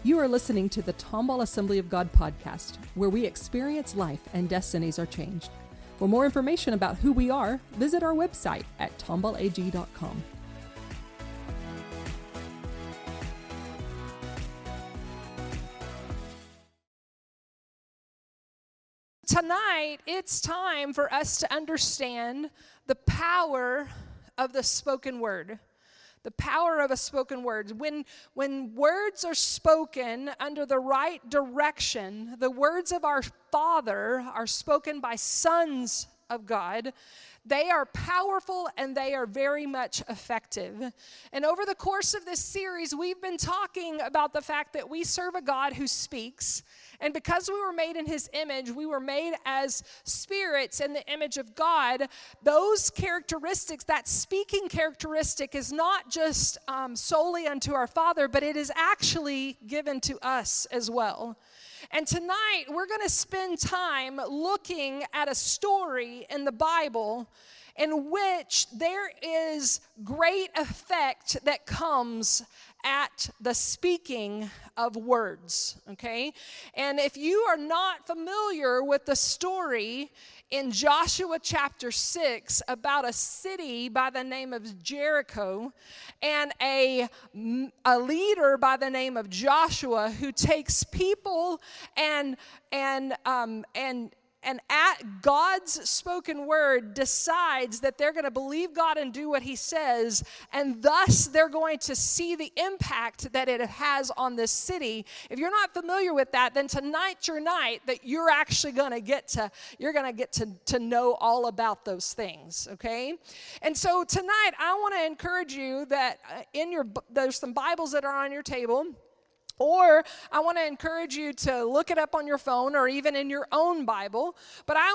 You are listening to the Tomball Assembly of God podcast, where we experience life and destinies are changed. For more information about who we are, visit our website at tomballag.com. Tonight, it's time for us to understand the power of the spoken word. The power of a spoken word. When words are spoken under the right direction, the words of our Father are spoken by sons of God. They are powerful and they are very much effective. And over the course of this series, we've been talking about the fact that we serve a God who speaks. And because we were made in His image, we were made as spirits in the image of God. Those characteristics, that speaking characteristic, is not just solely unto our Father, but it is actually given to us as well. And tonight, we're going to spend time looking at a story in the Bible in which there is great effect that comes at the speaking of words, okay? And if you are not familiar with the story in Joshua chapter 6 about a city by the name of Jericho and a leader by the name of Joshua who takes people and at God's spoken word decides that they're going to believe God and do what He says, and thus they're going to see the impact that it has on this city. If you're not familiar with that, then tonight's your night that you're actually going to get to know all about those things, okay? And so tonight I want to encourage you that there's some Bibles that are on your table. Or I want to encourage you to look it up on your phone or even in your own Bible. But I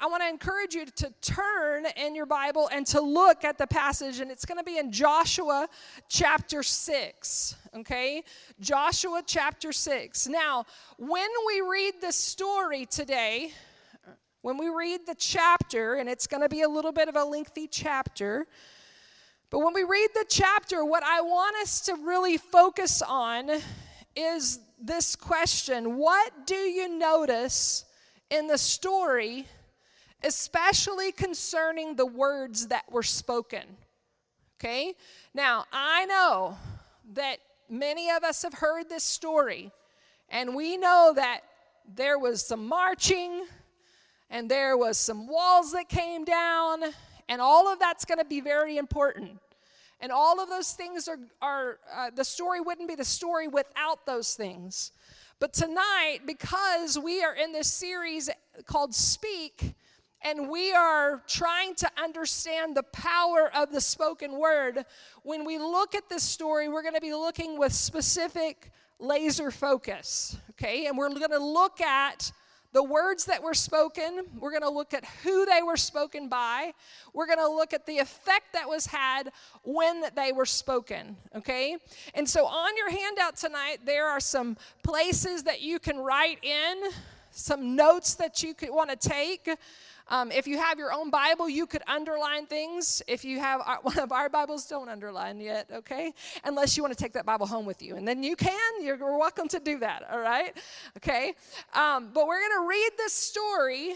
want to encourage you to turn in your Bible and to look at the passage. And it's going to be in Joshua chapter 6. Okay? Joshua chapter 6. Now, when we read the story today, when we read the chapter, and it's going to be a little bit of a lengthy chapter, but when we read the chapter, what I want us to really focus on is this question: what do you notice in the story, especially concerning the words that were spoken? Okay? Now, I know that many of us have heard this story, and we know that there was some marching, and there was some walls that came down, and all of that's going to be very important. And all of those things are the story wouldn't be the story without those things. But tonight, because we are in this series called Speak, and we are trying to understand the power of the spoken word, when we look at this story, we're going to be looking with specific laser focus, okay? And we're going to look at the words that were spoken. We're going to look at who they were spoken by. We're going to look at the effect that was had when they were spoken, okay? And so on your handout tonight, there are some places that you can write in, some notes that you could want to take. If you have your own Bible, you could underline things. If you have one of our Bibles, don't underline yet, okay? Unless you want to take that Bible home with you. And then you can. You're welcome to do that, all right? Okay? But we're going to read this story,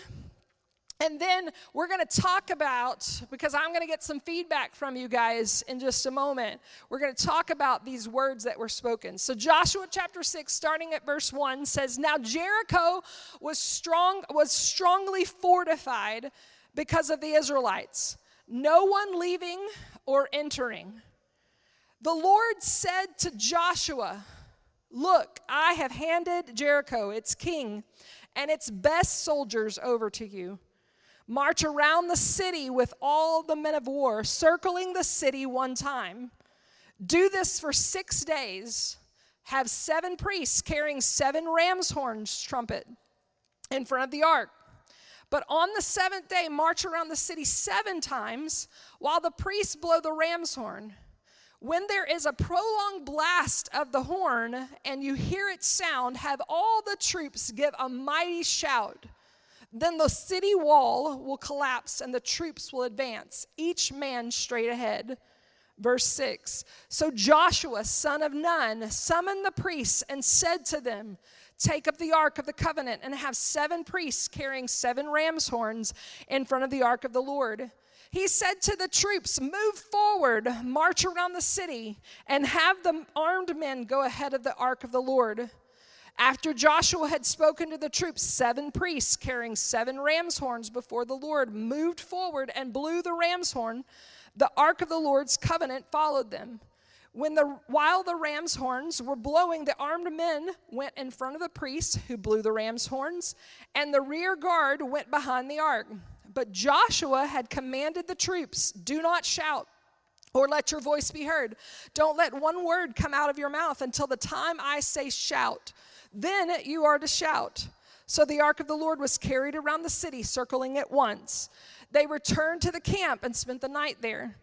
and then we're going to talk about, because I'm going to get some feedback from you guys in just a moment, we're going to talk about these words that were spoken. So Joshua chapter 6, starting at verse 1, says, "Now Jericho was strongly fortified because of the Israelites, no one leaving or entering. The Lord said to Joshua, 'Look, I have handed Jericho, its king, and its best soldiers over to you. March around the city with all the men of war, circling the city one time. Do this for 6 days. Have 7 priests carrying 7 ram's horns trumpet in front of the ark. But on the 7th day, march around the city 7 times while the priests blow the ram's horn. When there is a prolonged blast of the horn and you hear its sound, have all the troops give a mighty shout. Then the city wall will collapse and the troops will advance, each man straight ahead. Verse 6, so Joshua, son of Nun, summoned the priests and said to them, take up the ark of the covenant and have 7 priests carrying 7 ram's horns in front of the ark of the Lord. He said to the troops, move forward, march around the city, and have the armed men go ahead of the ark of the Lord. After Joshua had spoken to the troops, 7 priests carrying 7 ram's horns before the Lord moved forward and blew the ram's horn. The ark of the Lord's covenant followed them. While the ram's horns were blowing, the armed men went in front of the priests who blew the ram's horns, and the rear guard went behind the ark. But Joshua had commanded the troops, do not shout or let your voice be heard. Don't let one word come out of your mouth until the time I say shout. Then you are to shout. So the ark of the Lord was carried around the city, circling it once. They returned to the camp and spent the night there.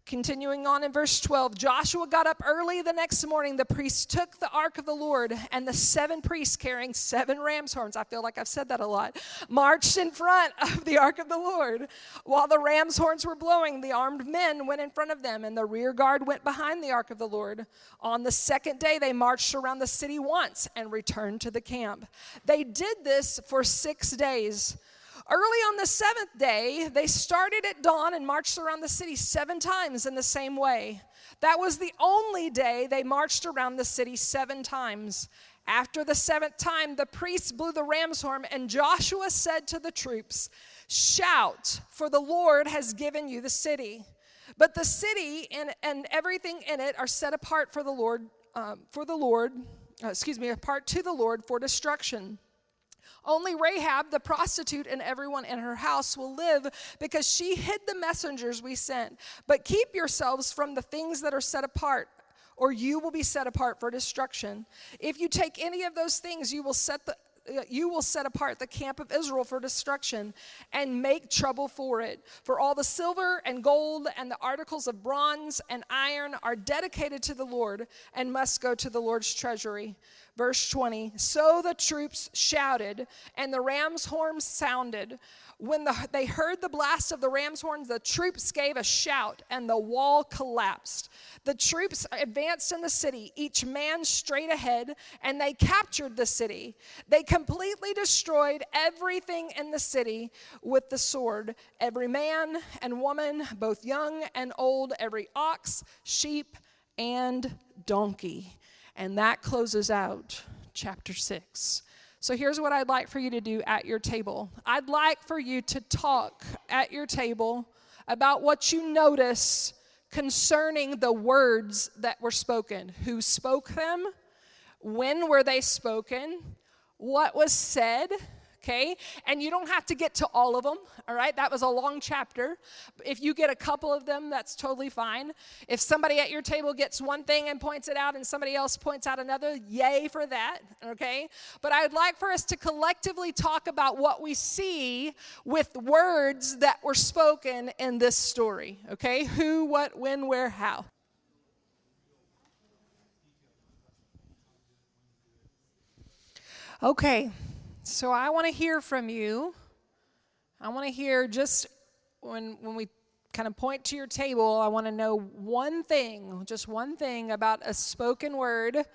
Continuing on in verse 12, Joshua got up early the next morning. The priests took the ark of the Lord, and the 7 priests carrying 7 ram's horns, I feel like I've said that a lot, marched in front of the ark of the Lord. While the ram's horns were blowing, the armed men went in front of them, and the rear guard went behind the ark of the Lord. On the second day, they marched around the city once and returned to the camp. They did this for 6 days. Early on the 7th day, they started at dawn and marched around the city 7 times in the same way. That was the only day they marched around the city 7 times. After the 7th time, the priests blew the ram's horn, and Joshua said to the troops, shout, for the Lord has given you the city. But the city and everything in it are set apart apart to the Lord for destruction. Only Rahab, the prostitute, and everyone in her house will live because she hid the messengers we sent. But keep yourselves from the things that are set apart, or you will be set apart for destruction. If you take any of those things, you will set apart the camp of Israel for destruction and make trouble for it. For all the silver and gold and the articles of bronze and iron are dedicated to the Lord and must go to the Lord's treasury. Verse 20, so the troops shouted and the ram's horns sounded. When they heard the blast of the ram's horns, the troops gave a shout and the wall collapsed. The troops advanced in the city, each man straight ahead, and they captured the city. They completely destroyed everything in the city with the sword. Every man and woman, both young and old, every ox, sheep, and donkey. And that closes out chapter 6. So here's what I'd like for you to do at your table. I'd like for you to talk at your table about what you notice concerning the words that were spoken. Who spoke them? When were they spoken? What was said? Okay, and you don't have to get to all of them, all right? That was a long chapter. If you get a couple of them, that's totally fine. If somebody at your table gets one thing and points it out and somebody else points out another, yay for that, okay? But I'd like for us to collectively talk about what we see with words that were spoken in this story, okay? Who, what, when, where, how. Okay. So I want to hear from you. I want to hear just when we kind of point to your table, I want to know just one thing about a spoken word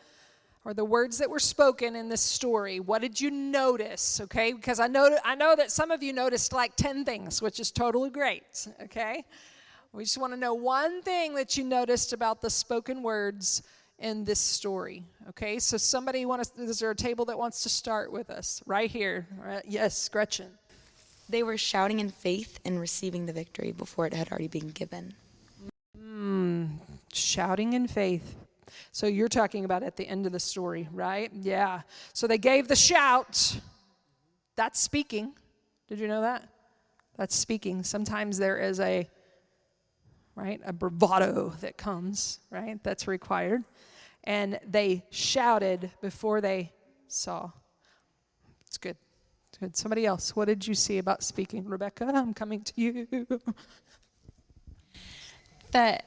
or the words that were spoken in this story. What did you notice, okay? Because I know that some of you noticed like 10 things, which is totally great, okay? We just want to know one thing that you noticed about the spoken words in this story. Okay, so is there a table that wants to start with us? Right here. Right? Yes, Gretchen. They were shouting in faith and receiving the victory before it had already been given. Shouting in faith. So you're talking about at the end of the story, right? Yeah. So they gave the shout. That's speaking. Did you know that? That's speaking. Sometimes there is a bravado that comes, right? That's required. And they shouted before they saw. It's good. It's good. Somebody else, what did you see about speaking? Rebecca, I'm coming to you. That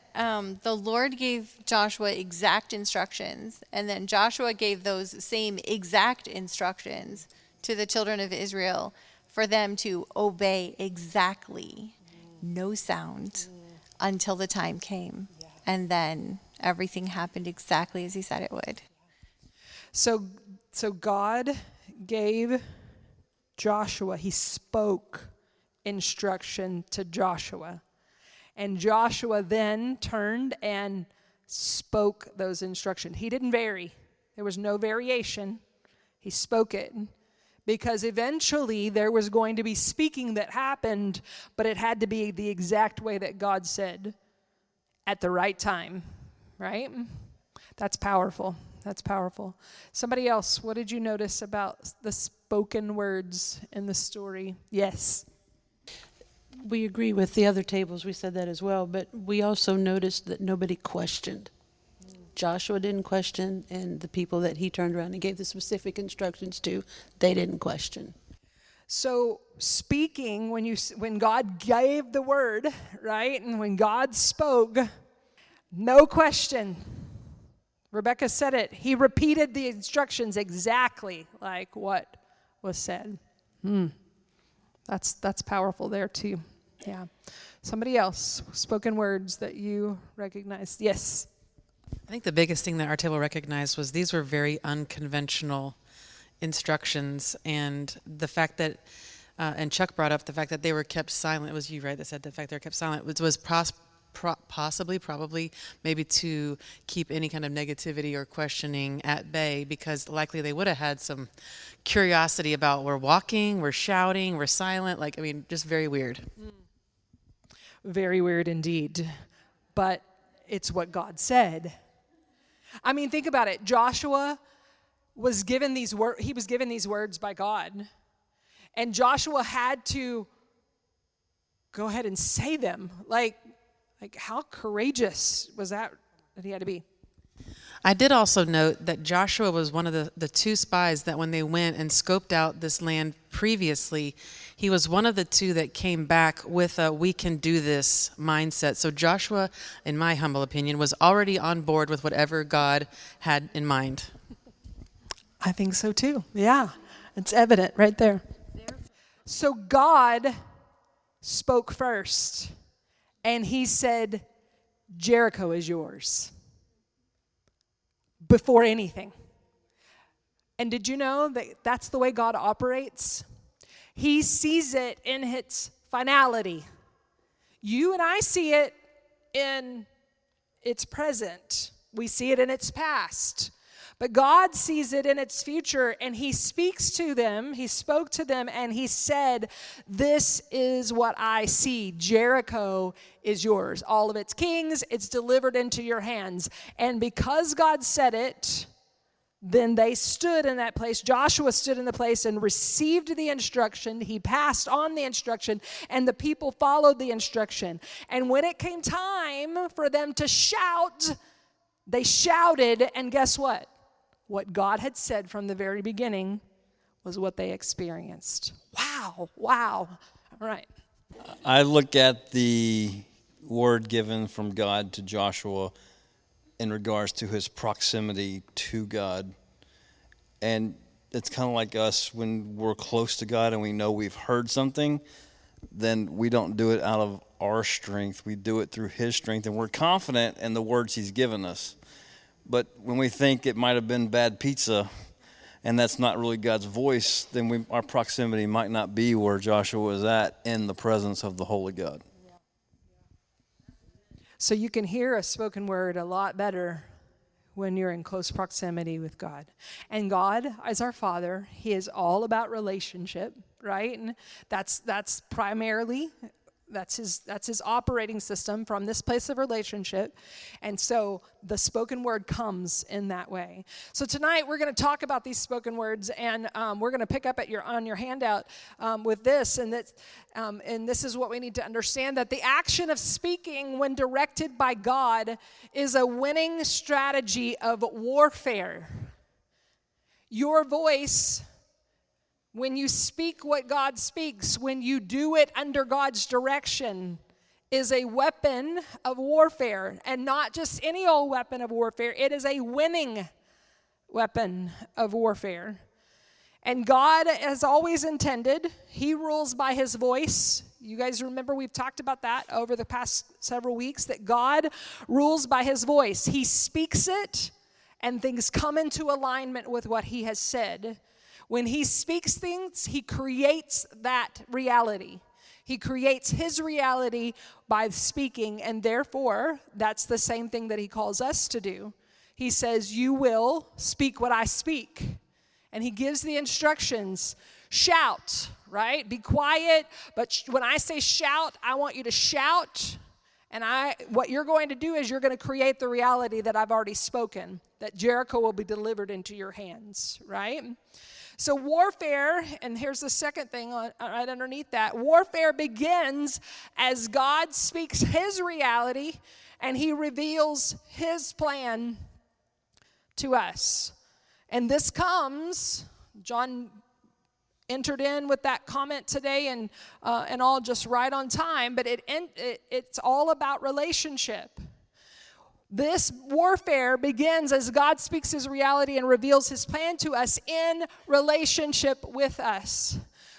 the Lord gave Joshua exact instructions, and then Joshua gave those same exact instructions to the children of Israel for them to obey exactly, no sound, until the time came. and then everything happened exactly as he said it would. So God gave Joshua, he spoke instruction to Joshua. And Joshua then turned and spoke those instructions. He didn't vary. There was no variation. He spoke it. Because eventually there was going to be speaking that happened, but it had to be the exact way that God said at the right time, right? That's powerful. That's powerful. Somebody else, what did you notice about the spoken words in the story? Yes. We agree with the other tables. We said that as well. But we also noticed that nobody questioned. Joshua didn't question, and the people that he turned around and gave the specific instructions to, they didn't question. So speaking, when God gave the word, right, and when God spoke, no question. Rebecca said it. He repeated the instructions exactly like what was said. That's powerful there too. Yeah. Somebody else, spoken words that you recognized. Yes. I think the biggest thing that our table recognized was these were very unconventional instructions, and the fact that, and Chuck brought up the fact that they were kept silent. It was you, right, that said the fact they were kept silent. It was probably, maybe to keep any kind of negativity or questioning at bay, because likely they would have had some curiosity about, we're walking, we're shouting, we're silent. Just very weird. Very weird indeed. But it's what God said. Think about it. Joshua was given these words by God. And Joshua had to go ahead and say them. Like how courageous was that he had to be? I did also note that Joshua was one of the two spies that when they went and scoped out this land previously, he was one of the two that came back with a "we can do this" mindset. So Joshua, in my humble opinion, was already on board with whatever God had in mind. I think so too. Yeah, it's evident right there. So God spoke first, and he said, Jericho is yours. Before anything. And did you know that that's the way God operates? He sees it in its finality. You and I see it in its present. We see it in its past. But God sees it in its future, and he speaks to them. He spoke to them, and he said, this is what I see. Jericho is yours. All of its kings, it's delivered into your hands. And because God said it, then they stood in that place. Joshua stood in the place and received the instruction. He passed on the instruction, and the people followed the instruction. And when it came time for them to shout, they shouted, and guess what? What God had said from the very beginning was what they experienced. Wow. All right. I look at the word given from God to Joshua in regards to his proximity to God. And it's kind of like us when we're close to God and we know we've heard something, then we don't do it out of our strength. We do it through his strength, and we're confident in the words he's given us. But when we think it might have been bad pizza and that's not really God's voice, then our proximity might not be where Joshua was at in the presence of the Holy God. So you can hear a spoken word a lot better when you're in close proximity with God. And God, as our Father, he is all about relationship, right? And that's primarily... That's his operating system from this place of relationship. And so the spoken word comes in that way. So tonight we're going to talk about these spoken words, and we're going to pick up on your handout with this. And this is what we need to understand, that the action of speaking when directed by God is a winning strategy of warfare. Your voice, when you speak what God speaks, when you do it under God's direction, is a weapon of warfare. And not just any old weapon of warfare. It is a winning weapon of warfare. And God has always intended, he rules by his voice. You guys remember we've talked about that over the past several weeks, that God rules by his voice. He speaks it, and things come into alignment with what he has said. When he speaks things, he creates that reality. He creates his reality by speaking, and therefore, that's the same thing that he calls us to do. He says, you will speak what I speak. And he gives the instructions. Shout, right? Be quiet, but when I say shout, I want you to shout. And what you're going to do is you're going to create the reality that I've already spoken, that Jericho will be delivered into your hands, right? So warfare, and here's the second thing right underneath that, warfare begins as God speaks his reality and he reveals his plan to us. And this comes, John entered in with that comment today and all just right on time, but it's all about relationship. This warfare begins as God speaks his reality and reveals his plan to us in relationship with us.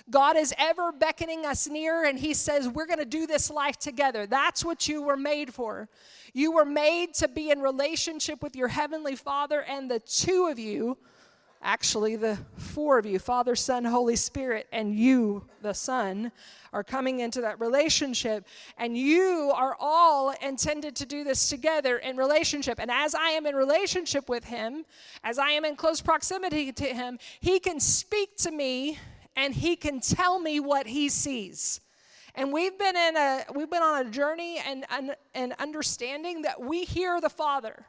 God is ever beckoning us near, and he says, we're going to do this life together. That's what you were made for. You were made to be in relationship with your heavenly Father, and the two of you, actually the four of you, Father, Son, Holy Spirit, and you, the Son, are coming into that relationship, and you are all intended to do this together in relationship. And as I am in relationship with him, as I am in close proximity to him, he can speak to me and he can tell me what he sees. And we've been on a journey and understanding that we hear the Father.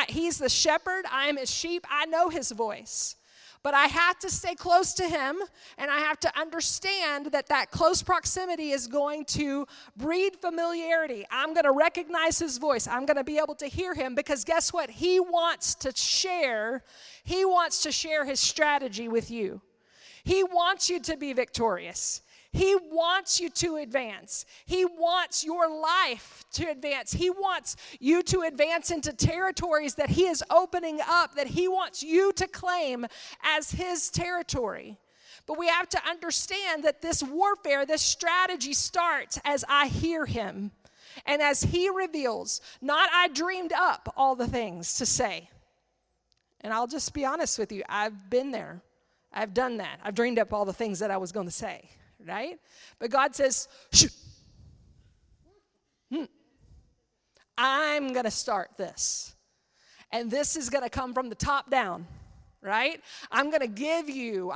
He's the shepherd. I am his sheep. I know his voice. But I have to stay close to him, and I have to understand that close proximity is going to breed familiarity. I'm going to recognize his voice. I'm going to be able to hear him, because guess what? He wants to share his strategy with you. He wants you to be victorious. He wants you to advance. He wants your life to advance. He wants you to advance into territories that he is opening up, that he wants you to claim as his territory. But we have to understand that this warfare, this strategy starts as I hear him and as he reveals. Not I dreamed up all the things to say. And I'll just be honest with you, I've been there. I've done that. I've dreamed up all the things that I was going to say. Right? But God says, shoot. I'm going to start this. And this is going to come from the top down. Right? I'm going to give you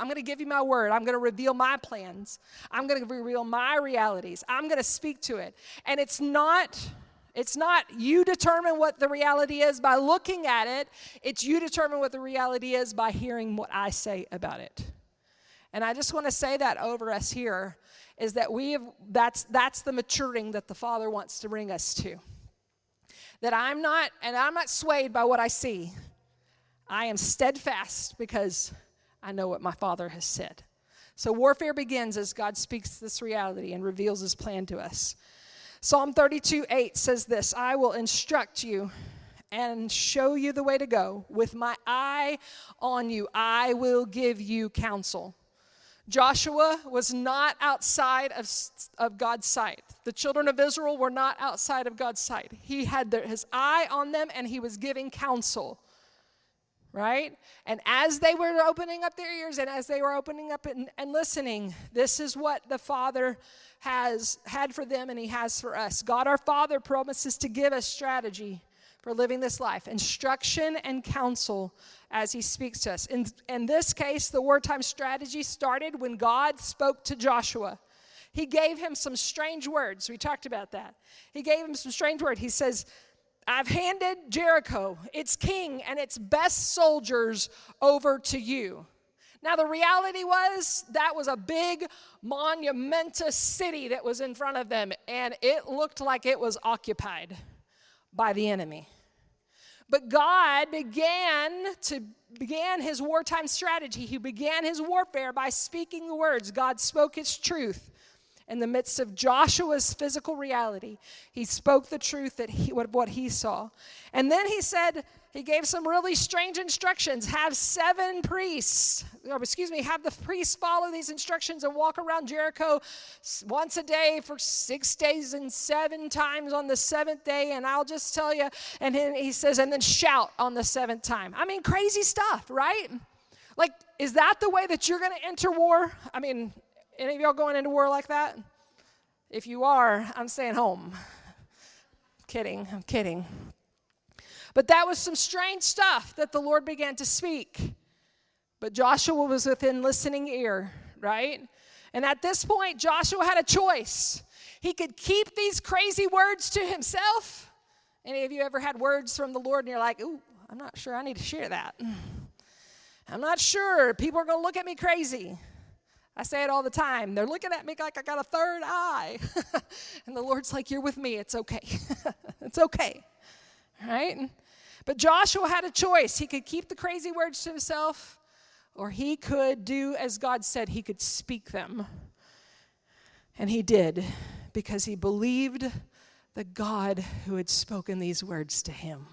my word. I'm going to reveal my plans. I'm going to reveal my realities. I'm going to speak to it. And it's not you determine what the reality is by looking at it. It's you determine what the reality is by hearing what I say about it. And I just want to say that over us here is that that's the maturing that the Father wants to bring us to. That I'm not swayed by what I see. I am steadfast because I know what my Father has said. So warfare begins as God speaks this reality and reveals his plan to us. Psalm 32:8 says this, I will instruct you and show you the way to go. With my eye on you, I will give you counsel. Joshua was not outside of God's sight. The children of Israel were not outside of God's sight. He had his eye on them, and he was giving counsel, right? And as they were opening up their ears and as they were opening up and listening, this is what the Father has had for them and he has for us. God our Father promises to give us strategy for living this life, instruction and counsel as he speaks to us. In this case, the wartime strategy started when God spoke to Joshua. He gave him some strange words. We talked about that. He gave him some strange words. He says, I've handed Jericho, its king, and its best soldiers over to you. Now, the reality was that was a big, monumentous city that was in front of them, and it looked like it was occupied by the enemy. But God began his wartime strategy. He began his warfare by speaking the words. God spoke his truth. In the midst of Joshua's physical reality, he spoke the truth that what he saw. And then he gave some really strange instructions. Have the priests follow these instructions and walk around Jericho once a day for 6 days and 7 times on the 7th day. And I'll just tell you, and then he says, and then shout on the 7th time. I mean, crazy stuff, right? Like, is that the way that you're going to enter war? I mean, any of y'all going into war like that? If you are, I'm staying home. I'm kidding. But that was some strange stuff that the Lord began to speak. But Joshua was within listening ear, right? And at this point, Joshua had a choice. He could keep these crazy words to himself. Any of you ever had words from the Lord and you're like, ooh, I'm not sure I need to share that. I'm not sure. People are going to look at me crazy. I say it all the time. They're looking at me like I got a third eye. And the Lord's like, you're with me. It's okay. It's okay. Right? But Joshua had a choice. He could keep the crazy words to himself, or he could do as God said. He could speak them. And he did, because he believed the God who had spoken these words to him.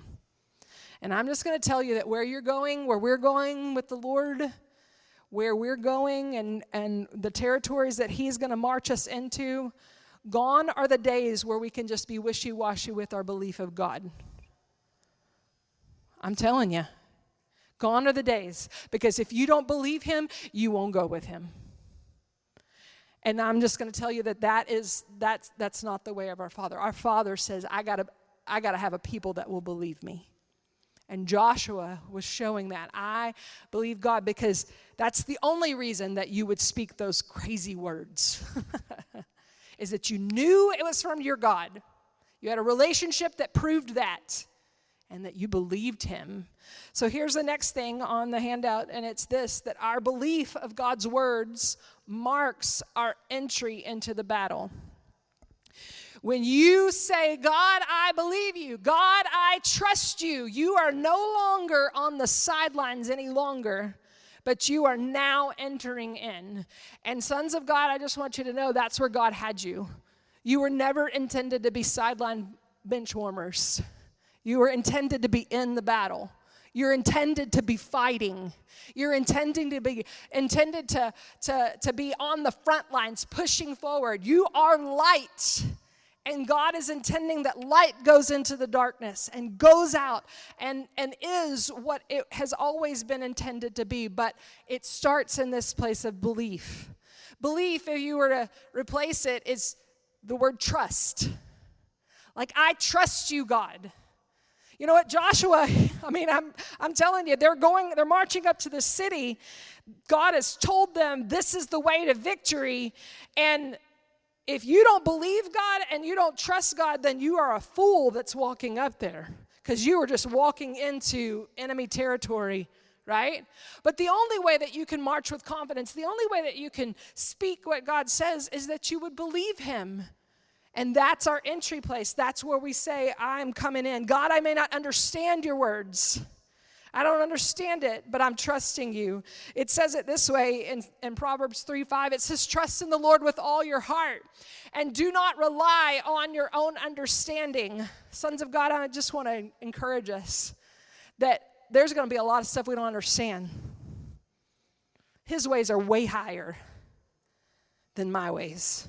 And I'm just going to tell you that where we're going with the Lord, where we're going and the territories that he's going to march us into, gone are the days where we can just be wishy-washy with our belief of God. I'm telling you, gone are the days. Because if you don't believe him, you won't go with him. And I'm just going to tell you that's not the way of our Father. Our Father says, I gotta have a people that will believe me. And Joshua was showing that. I believe God, because that's the only reason that you would speak those crazy words, is that you knew it was from your God. You had a relationship that proved that, and that you believed him. So here's the next thing on the handout, and it's this, that our belief of God's words marks our entry into the battle. When you say, God, I believe you, God, I trust you, you are no longer on the sidelines any longer, but you are now entering in. And sons of God, I just want you to know that's where God had you. You were never intended to be sideline bench warmers. You were intended to be in the battle. You're intended to be fighting. You're intended to be on the front lines, pushing forward. You are light. And God is intending that light goes into the darkness and goes out and is what it has always been intended to be. But it starts in this place of belief. Belief, if you were to replace it, is the word trust. Like, I trust you, God. You know what, Joshua, I mean, I'm telling you, they're marching up to the city. God has told them this is the way to victory. And if you don't believe God and you don't trust God, then you are a fool that's walking up there, because you are just walking into enemy territory, right? But the only way that you can march with confidence, the only way that you can speak what God says, is that you would believe him. And that's our entry place. That's where we say, I'm coming in. God, I may not understand your words. I don't understand it, but I'm trusting you. It says it this way in Proverbs 3:5. It says, trust in the Lord with all your heart and do not rely on your own understanding. Sons of God, I just want to encourage us that there's going to be a lot of stuff we don't understand. His ways are way higher than my ways.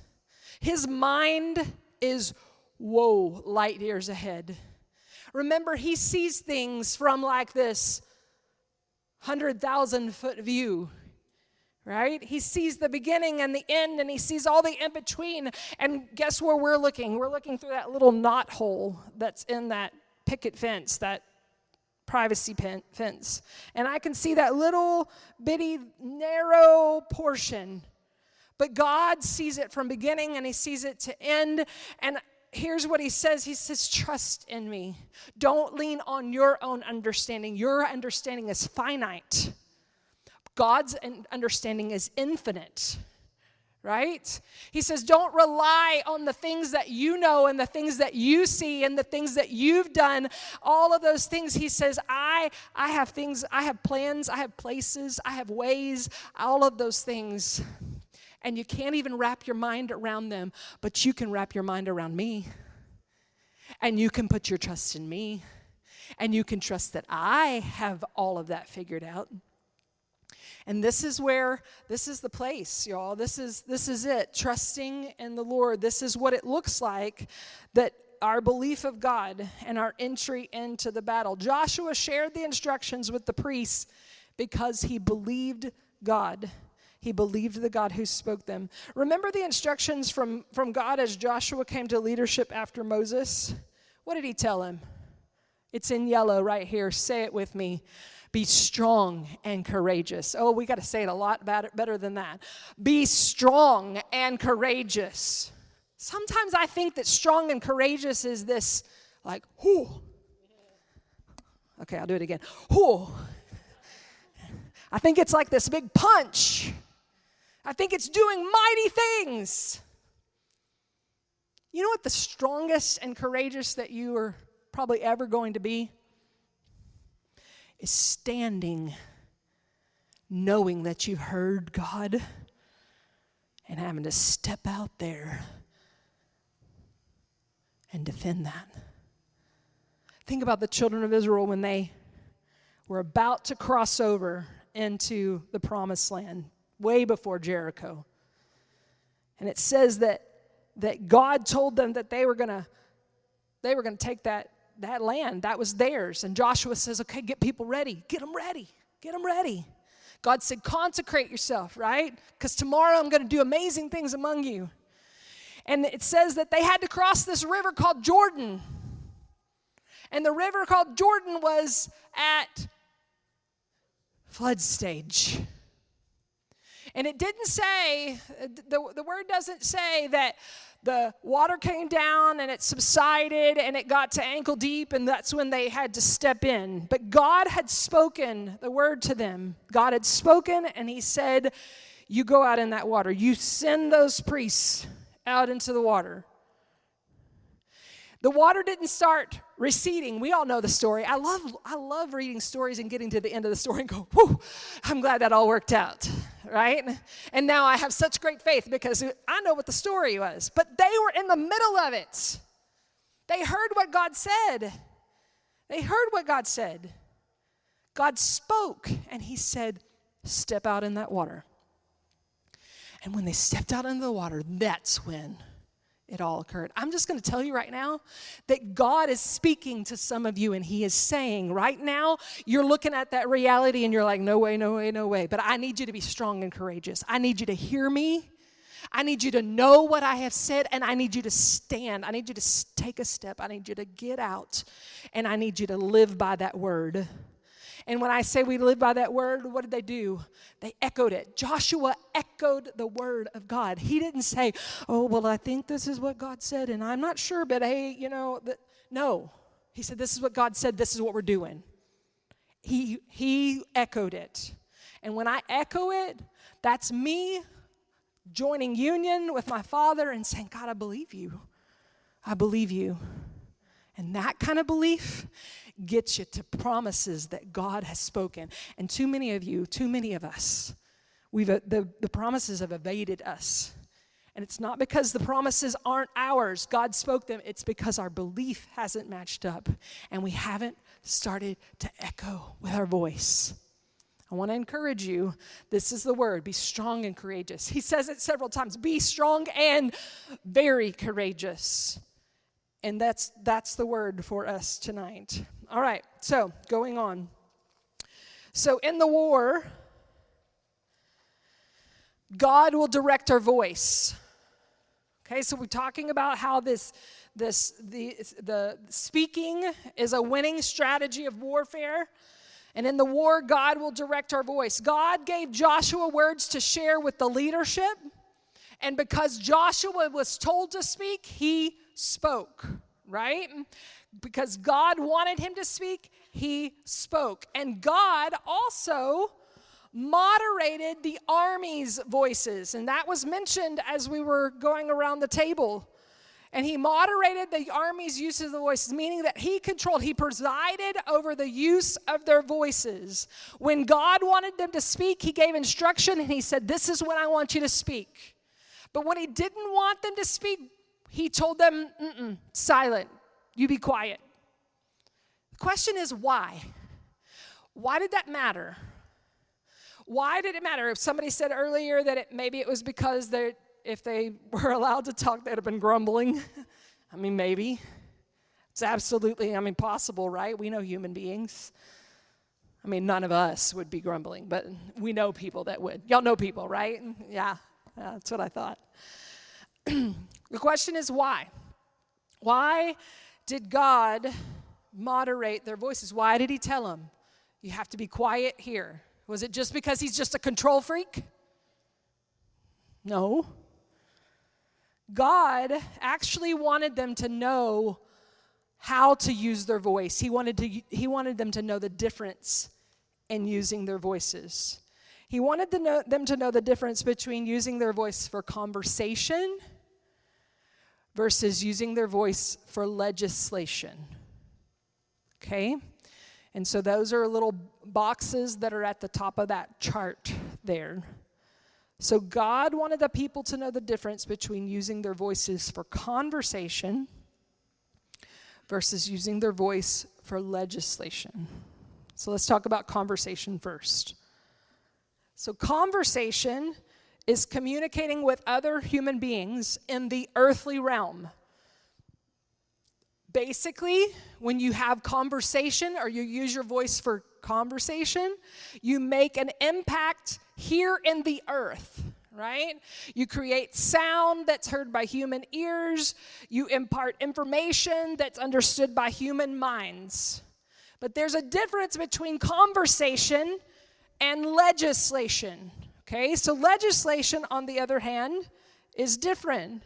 His mind is, light years ahead. Remember, he sees things from like this 100,000-foot view, right? He sees the beginning and the end, and he sees all the in-between. And guess where we're looking? We're looking through that little knot hole that's in that picket fence, that privacy fence. And I can see that little bitty narrow portion. But God sees it from beginning and he sees it to end. And here's what he says. He says, trust in me. Don't lean on your own understanding. Your understanding is finite. God's understanding is infinite, right? He says, don't rely on the things that you know and the things that you see and the things that you've done. All of those things, he says, I have things, I have plans, I have places, I have ways, all of those things. And you can't even wrap your mind around them, but you can wrap your mind around me. And you can put your trust in me. And you can trust that I have all of that figured out. And this is the place, y'all. This is it. Trusting in the Lord. This is what it looks like, that our belief of God and our entry into the battle. Joshua shared the instructions with the priests because he believed God. He believed the God who spoke them. Remember the instructions from God as Joshua came to leadership after Moses? What did he tell him? It's in yellow right here. Say it with me. Be strong and courageous. Oh, we got to say it a lot better than that. Be strong and courageous. Sometimes I think that strong and courageous is this, like, whoo. Okay, I'll do it again. Whoo. I think it's like this big punch. I think it's doing mighty things. You know what the strongest and courageous that you are probably ever going to be? Is standing, knowing that you've heard God, and having to step out there and defend that. Think about the children of Israel when they were about to cross over into the promised land, way before Jericho. And it says that God told them that they were going to take that land. That was theirs. And Joshua says, okay, get people ready. Get them ready. Get them ready. God said, consecrate yourself, right? Because tomorrow I'm going to do amazing things among you. And it says that they had to cross this river called Jordan. And the river called Jordan was at flood stage. And it didn't say, the word doesn't say that the water came down and it subsided and it got to ankle deep and that's when they had to step in. But God had spoken the word to them. God had spoken and he said, you go out in that water. You send those priests out into the water. The water didn't start receding. We all know the story. I love reading stories and getting to the end of the story and go, whew, I'm glad that all worked out, right? And now I have such great faith because I know what the story was. But they were in the middle of it. They heard what God said. They heard what God said. God spoke and he said, step out in that water. And when they stepped out into the water, that's when it all occurred. I'm just going to tell you right now that God is speaking to some of you and he is saying right now, you're looking at that reality and you're like, no way, no way, no way. But I need you to be strong and courageous. I need you to hear me. I need you to know what I have said and I need you to stand. I need you to take a step. I need you to get out and I need you to live by that word. And when I say we live by that word, what did they do? They echoed it. Joshua echoed the word of God. He didn't say, oh, well, I think this is what God said, and I'm not sure, but hey, no. He said, this is what God said, this is what we're doing. He echoed it. And when I echo it, that's me joining union with my Father and saying, God, I believe you. I believe you. And that kind of belief gets you to promises that God has spoken. And too many of us, the promises have evaded us. And it's not because the promises aren't ours. God spoke them. It's because our belief hasn't matched up. And we haven't started to echo with our voice. I want to encourage you. This is the word. Be strong and courageous. He says it several times. Be strong and very courageous. And that's the word for us tonight. All right, so going on. So in the war, God will direct our voice. Okay, so we're talking about how the speaking is a winning strategy of warfare. And in the war, God will direct our voice. God gave Joshua words to share with the leadership. And because Joshua was told to speak, he spoke, right? Because God wanted him to speak, he spoke. And God also moderated the army's voices. And that was mentioned as we were going around the table. And he moderated the army's use of the voices, meaning that he presided over the use of their voices. When God wanted them to speak, he gave instruction and he said, this is when I want you to speak. But when he didn't want them to speak, he told them, silent, you be quiet. The question is why? Why did that matter? Why did it matter? If somebody said earlier that maybe it was because if they were allowed to talk, they'd have been grumbling. I mean, maybe. It's absolutely, possible, right? We know human beings. None of us would be grumbling, but we know people that would. Y'all know people, right? Yeah, that's what I thought. The question is why? Why did God moderate their voices? Why did he tell them, you have to be quiet here? Was it just because he's just a control freak? No. God actually wanted them to know how to use their voice. He wanted them to know the difference in using their voices. He wanted them to know the difference between using their voice for conversation versus using their voice for legislation. Okay? And so those are little boxes that are at the top of that chart there. So God wanted the people to know the difference between using their voices for conversation versus using their voice for legislation. So let's talk about conversation first. So conversation is communicating with other human beings in the earthly realm. Basically, when you have conversation or you use your voice for conversation, you make an impact here in the earth, right? You create sound that's heard by human ears. You impart information that's understood by human minds. But there's a difference between conversation and legislation, okay? So legislation, on the other hand, is different.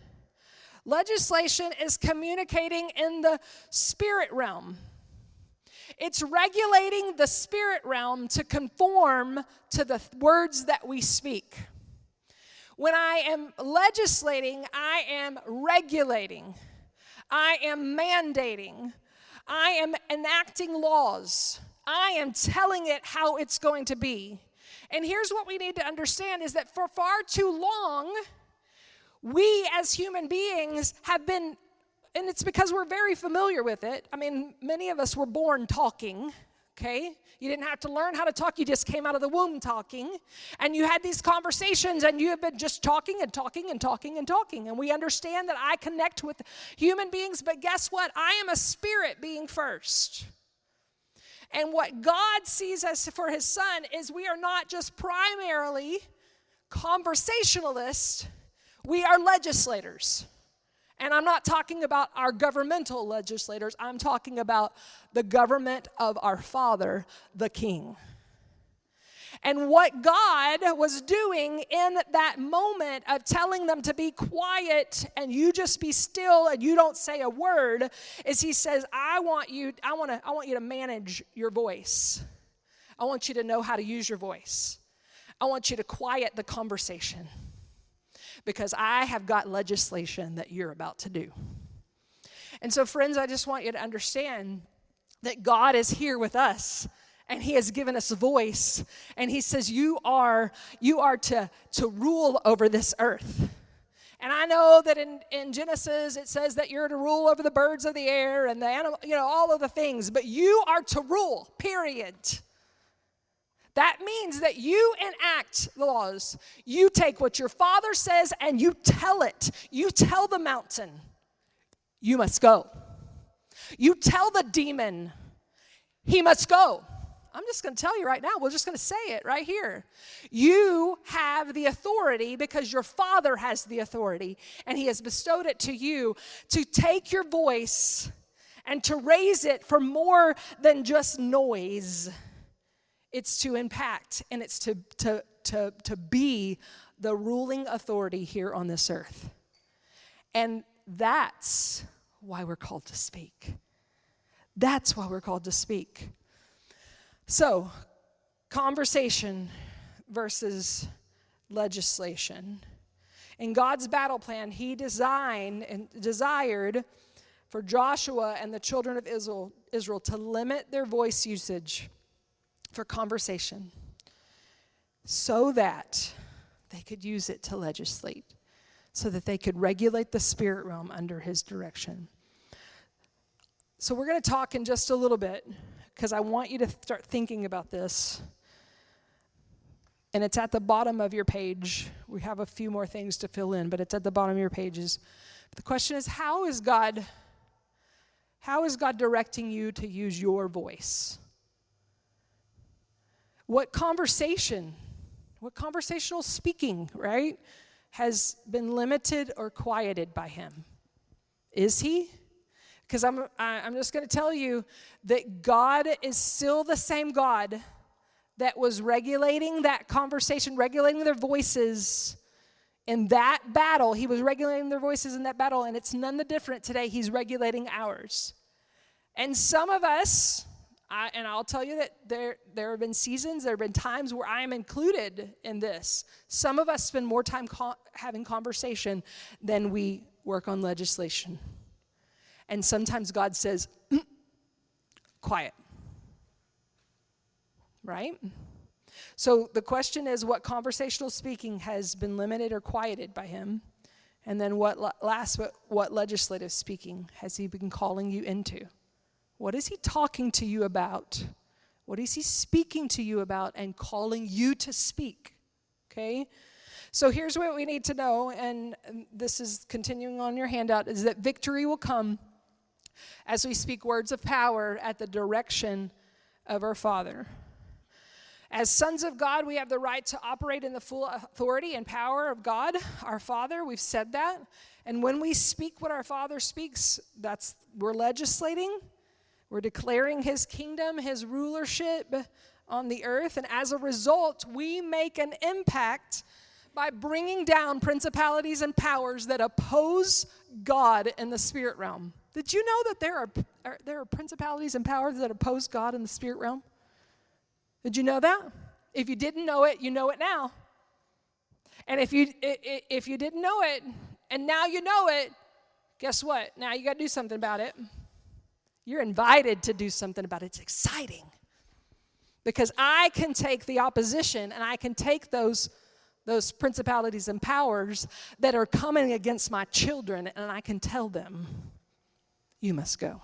Legislation is communicating in the spirit realm. It's regulating the spirit realm to conform to the words that we speak. When I am legislating, I am regulating. I am mandating. I am enacting laws. I am telling it how it's going to be. And here's what we need to understand is that for far too long, we as human beings have been, and it's because we're very familiar with it. Many of us were born talking, okay? You didn't have to learn how to talk. You just came out of the womb talking. And you had these conversations, and you have been just talking and talking and talking and talking. And we understand that I connect with human beings, but guess what? I am a spirit being first. And what God sees as for his son is we are not just primarily conversationalists, we are legislators. And I'm not talking about our governmental legislators. I'm talking about the government of our Father, the King. And what God was doing in that moment of telling them to be quiet and you just be still and you don't say a word is he says, I want you to manage your voice. I want you to know how to use your voice. I want you to quiet the conversation. Because I have got legislation that you're about to do. And so, friends, I just want you to understand that God is here with us, and he has given us a voice, and he says you are to rule over this earth. And I know that in Genesis it says that you're to rule over the birds of the air and the animal, all of the things, but you are to rule, period. That means that you enact the laws. You take what your Father says and you tell it. You tell the mountain, you must go. You tell the demon, he must go. I'm just going to tell you right now, we're just going to say it right here. You have the authority because your Father has the authority, and he has bestowed it to you to take your voice and to raise it for more than just noise. It's to impact, and it's to be the ruling authority here on this earth. And that's why we're called to speak. That's why we're called to speak. So, conversation versus legislation. In God's battle plan, he designed and desired for Joshua and the children of Israel to limit their voice usage for conversation so that they could use it to legislate, so that they could regulate the spirit realm under his direction. So we're going to talk in just a little bit, because I want you to start thinking about this. And it's at the bottom of your page. We have a few more things to fill in, but it's at the bottom of your pages. The question is, how is God directing you to use your voice? What conversational speaking, right, has been limited or quieted by him? Is he? Because I'm just going to tell you that God is still the same God that was regulating that conversation, regulating their voices in that battle. He was regulating their voices in that battle, and it's none the different today. He's regulating ours. And some of us, and I'll tell you that there have been seasons, there have been times where I am included in this. Some of us spend more time having conversation than we work on legislation. And sometimes God says, quiet. Right? So the question is, what conversational speaking has been limited or quieted by him? And then what legislative speaking has he been calling you into? What is he talking to you about? What is he speaking to you about and calling you to speak? Okay? So here's what we need to know, and this is continuing on your handout, is that victory will come as we speak words of power at the direction of our Father. As sons of God, we have the right to operate in the full authority and power of God, our Father. We've said that. And when we speak what our Father speaks, we're legislating. We're declaring his kingdom, his rulership on the earth. And as a result, we make an impact by bringing down principalities and powers that oppose God in the spirit realm. Did you know that there are principalities and powers that oppose God in the spirit realm? Did you know that? If you didn't know it, you know it now. And if you didn't know it, and now you know it, guess what? Now you got to do something about it. You're invited to do something about it. It's exciting. Because I can take the opposition, and I can take those principalities and powers that are coming against my children, and I can tell them, you must go.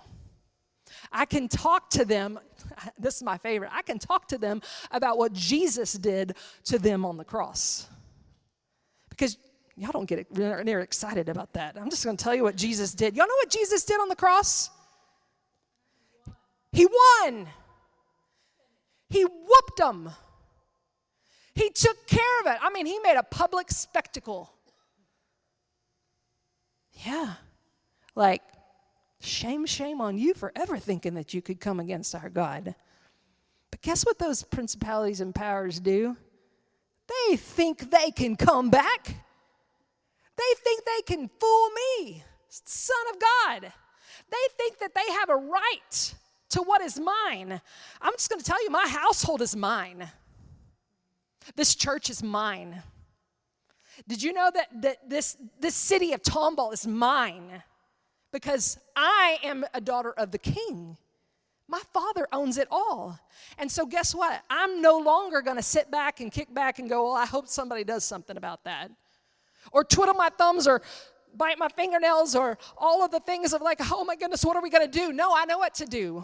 I can talk to them, this is my favorite, I can talk to them about what Jesus did to them on the cross. Because y'all don't get near excited about that. I'm just going to tell you what Jesus did. Y'all know what Jesus did on the cross? He won. He whooped them. He took care of it. I mean, he made a public spectacle. Yeah. Like, shame on you for ever thinking that you could come against our God. But guess what those principalities and powers do? They think they can come back. They think they can fool me, Son of God. They think that they have a right to what is mine. I'm just going to tell you, my household is mine. This church is mine. Did you know that this city of Tomball is mine? Because I am a daughter of the King. My Father owns it all. And so guess what? I'm no longer going to sit back and kick back and go, well, I hope somebody does something about that. Or twiddle my thumbs or bite my fingernails or all of the things of like, oh my goodness, what are we going to do? No, I know what to do.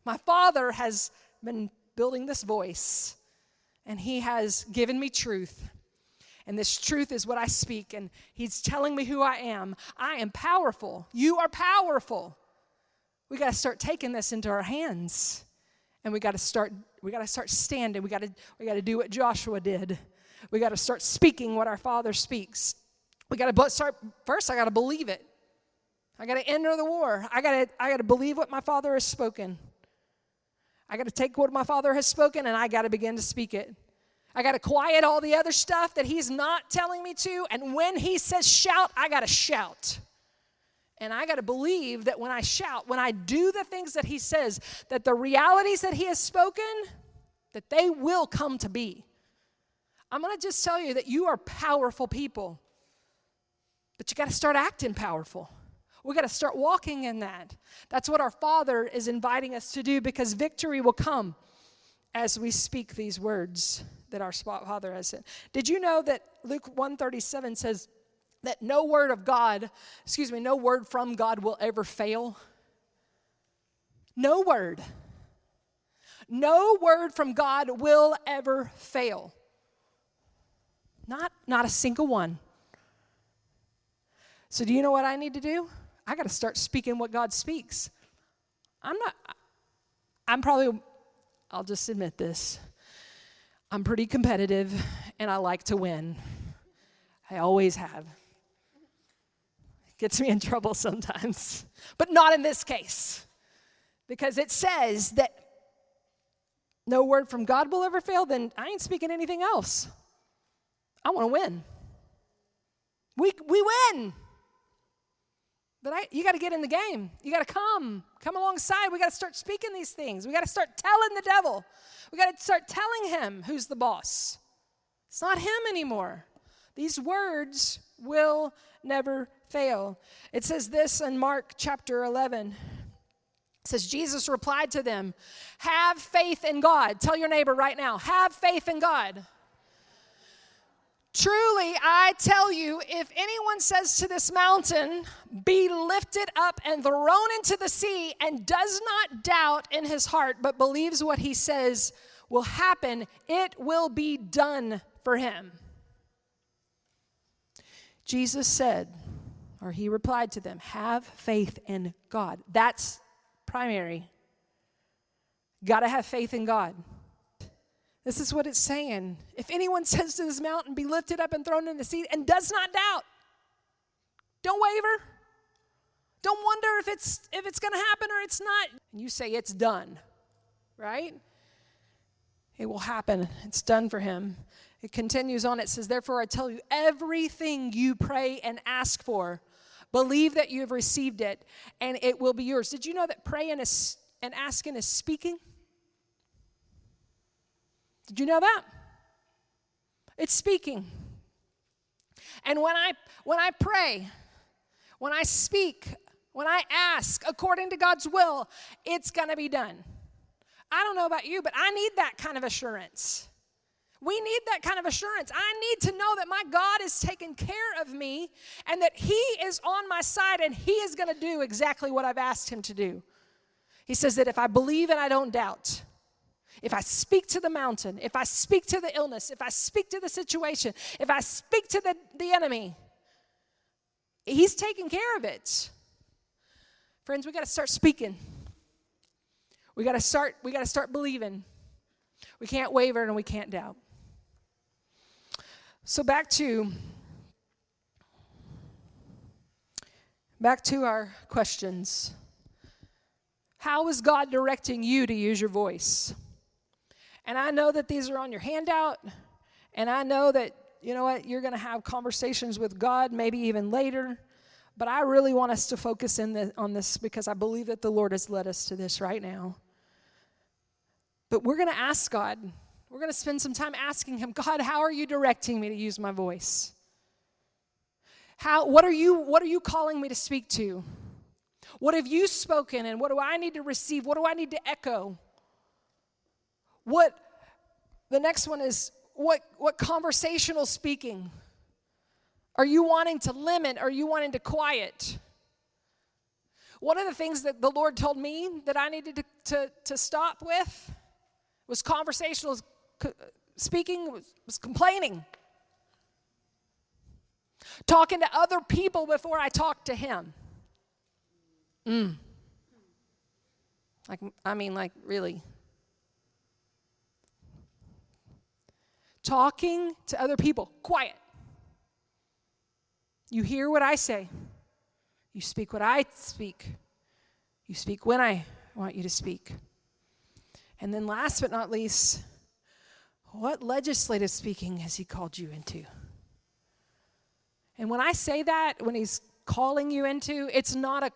My Father has been building this voice, and he has given me truth. And this truth is what I speak, and he's telling me who I am. I am powerful. You are powerful. We got to start taking this into our hands, and we got to start standing. We got to do what Joshua did. We got to start speaking what our Father speaks. We got to start first. I got to believe it. I got to enter the war. I got to believe what my Father has spoken. I got to take what my Father has spoken, and I got to begin to speak it. I got to quiet all the other stuff that he's not telling me to. And when he says shout, I got to shout. And I got to believe that when I shout, when I do the things that he says, that the realities that he has spoken, that they will come to be. I'm going to just tell you that you are powerful people. But you got to start acting powerful. We got to start walking in that. That's what our Father is inviting us to do, because victory will come as we speak these words that our Father has said. Did you know that Luke 1:37 says that no word from God will ever fail? No word. No word from God will ever fail. Not a single one. So do you know what I need to do? I got to start speaking what God speaks. I'll just admit this. I'm pretty competitive, and I like to win. I always have. It gets me in trouble sometimes, but not in this case, because it says that no word from God will ever fail. Then I ain't speaking anything else. I want to win. We win. But you got to get in the game. You got to come alongside. We got to start speaking these things. We got to start telling the devil. We got to start telling him who's the boss. It's not him anymore. These words will never fail. It says this in Mark chapter 11. It says, Jesus replied to them, have faith in God. Tell your neighbor right now, have faith in God. Truly, I tell you, if anyone says to this mountain, be lifted up and thrown into the sea, and does not doubt in his heart, but believes what he says will happen, it will be done for him. Jesus said, or he replied to them, have faith in God. That's primary. Got to have faith in God. This is what it's saying. If anyone says to this mountain, be lifted up and thrown in the sea, and does not doubt, don't waver. Don't wonder if it's going to happen or it's not. And you say it's done, right? It will happen. It's done for him. It continues on. It says, therefore I tell you, everything you pray and ask for, believe that you have received it, and it will be yours. Did you know that praying and asking is speaking? Did you know that? It's speaking. And when I pray, when I speak, when I ask according to God's will, it's going to be done. I don't know about you, but I need that kind of assurance. We need that kind of assurance. I need to know that my God is taking care of me and that he is on my side and he is going to do exactly what I've asked him to do. He says that if I believe and I don't doubt, if I speak to the mountain, if I speak to the illness, if I speak to the situation, if I speak to the enemy, he's taking care of it. Friends, we got to start speaking. We got to start believing. We can't waver and we can't doubt. So back to our questions. How is God directing you to use your voice? And I know that these are on your handout, and I know that, you know what, you're going to have conversations with God maybe even later, but I really want us to focus on this because I believe that the Lord has led us to this right now. But we're going to ask God, we're going to spend some time asking him, God, how are you directing me to use my voice? What are you calling me to speak to? What have you spoken, and what do I need to receive? What do I need to echo? The next one is, what conversational speaking? Are you wanting to limit? Are you wanting to quiet? One of the things that the Lord told me that I needed to stop with was conversational speaking, was complaining. Talking to other people before I talk to him. Like really. Talking to other people, quiet. You hear what I say. You speak what I speak. You speak when I want you to speak. And then last but not least, what legislative speaking has he called you into? And when I say that, when he's calling you into, it's not a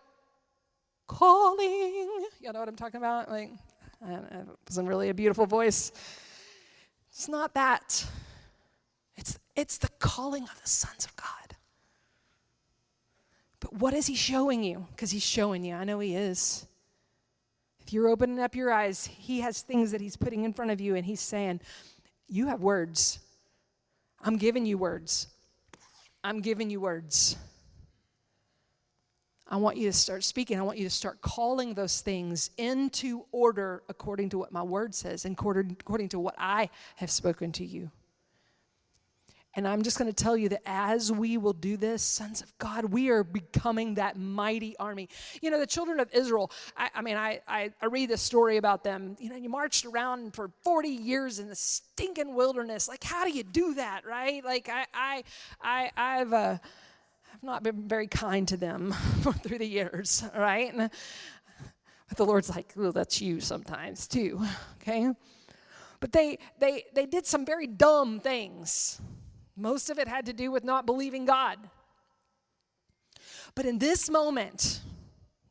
calling. You know what I'm talking about? Like, it wasn't really a beautiful voice. It's not that. It's the calling of the sons of God. But what is he showing you? Because he's showing you. I know he is. If you're opening up your eyes, he has things that he's putting in front of you, and he's saying, you have words. I'm giving you words. I'm giving you words. I want you to start speaking. I want you to start calling those things into order according to what my word says and according to what I have spoken to you. And I'm just going to tell you that as we will do this, sons of God, we are becoming that mighty army. You know, the children of Israel, I read this story about them. You know, you marched around for 40 years in the stinking wilderness. Like, how do you do that, right? Like, I've not been very kind to them through the years, right? But the Lord's like, well, that's you sometimes too, okay? But they did some very dumb things. Most of it had to do with not believing God. But in this moment,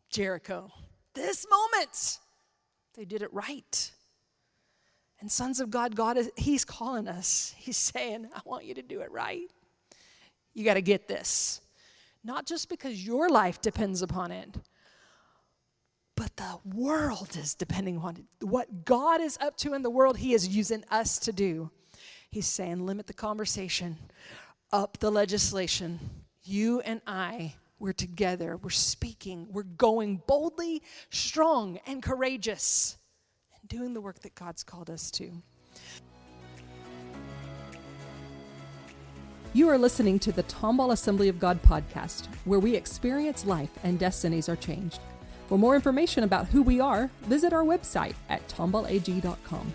Jericho, this moment, they did it right. And sons of God, he's calling us. He's saying, I want you to do it right. You got to get this. Not just because your life depends upon it, but the world is depending on it. What God is up to in the world, he is using us to do. He's saying, limit the conversation, up the legislation. You and I, we're together, we're speaking, we're going boldly, strong, and courageous, and doing the work that God's called us to. You are listening to the Tomball Assembly of God podcast, where we experience life and destinies are changed. For more information about who we are, visit our website at tomballag.com.